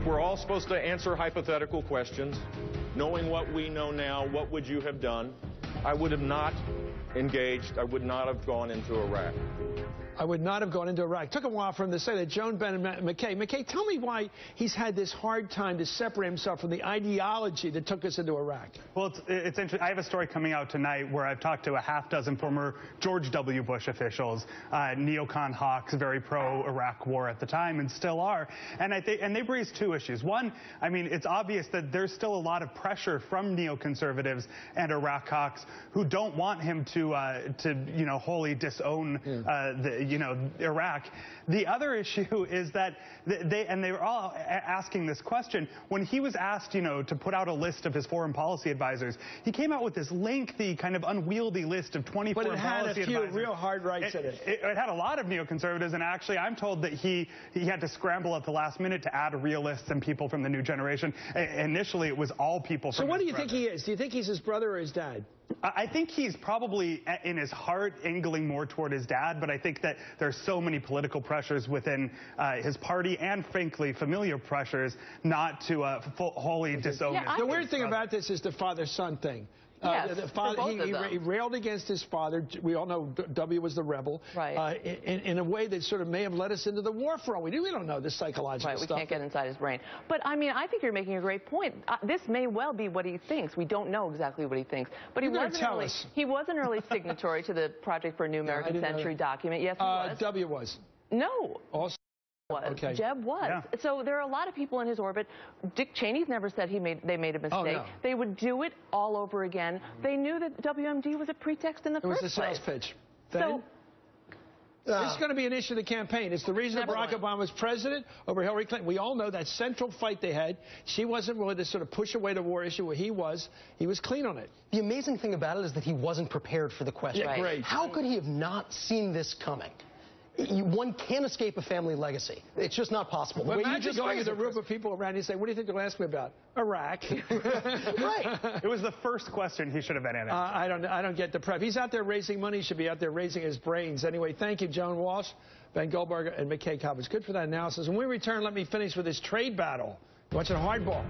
we're all supposed to answer hypothetical questions. Knowing what we know now, what would you have done? I would have not engaged. I would not have gone into Iraq. I would not have gone into Iraq. Took a while for him to say that. Joan, Ben, and McKay. McKay, tell me why he's had this hard time to separate himself from the ideology that took us into Iraq. Well, it's interesting. I have a story coming out tonight where I've talked to a half-dozen former George W. Bush officials, neocon hawks, very pro-Iraq war at the time, and still are. And they've raised two issues. One, I mean, it's obvious that there's still a lot of pressure from neoconservatives and Iraq hawks who don't want him to wholly disown Iraq. The other issue is that they were all asking this question. When he was asked, to put out a list of his foreign policy advisors, he came out with this lengthy, kind of unwieldy list of 20 foreign policy advisors. But it had a few real hard rights in it. It had a lot of neoconservatives, and actually I'm told that he had to scramble at the last minute to add realists and people from the new generation. Initially, it was all people from So what do you think he is? Do you think he's his brother or his dad? I think he's probably, in his heart, angling more toward his dad, but I think that there's so many political pressures within his party and, frankly, familiar pressures not to wholly disown his The weird thing about this is the father-son thing. Yes, the father, he railed against his father. We all know W was the rebel. Right. In a way that sort of may have led us into the war for all we do. We don't know this psychological stuff. Right, we can't get inside his brain. But, I mean, I think you're making a great point. This may well be what he thinks. We don't know exactly what he thinks. But he was an early signatory to the Project for a New American Century document. Yes, he was. W was. No. Also. Okay. Jeb was. Yeah. So there are a lot of people in his orbit. Dick Cheney's never said they made a mistake. Oh, no. They would do it all over again. They knew that WMD was a pretext in the first place. It was a sales pitch. So, this is going to be an issue of the campaign. It's the reason that Barack Obama was president over Hillary Clinton. We all know that central fight they had. She wasn't willing to sort of push away the war issue where he was. He was clean on it. The amazing thing about it is that he wasn't prepared for the question. Yeah, great. How could he have not seen this coming? One can't escape a family legacy. It's just not possible. But imagine going with a group of people around and you say, what do you think they'll ask me about? Iraq. Right. It was the first question he should have been in. I don't get the prep. He's out there raising money. He should be out there raising his brains. Anyway, thank you, Joan Walsh, Ben Goldberger, and McKay Coppins. Good for that analysis. When we return, let me finish with this trade battle. Watching Hardball.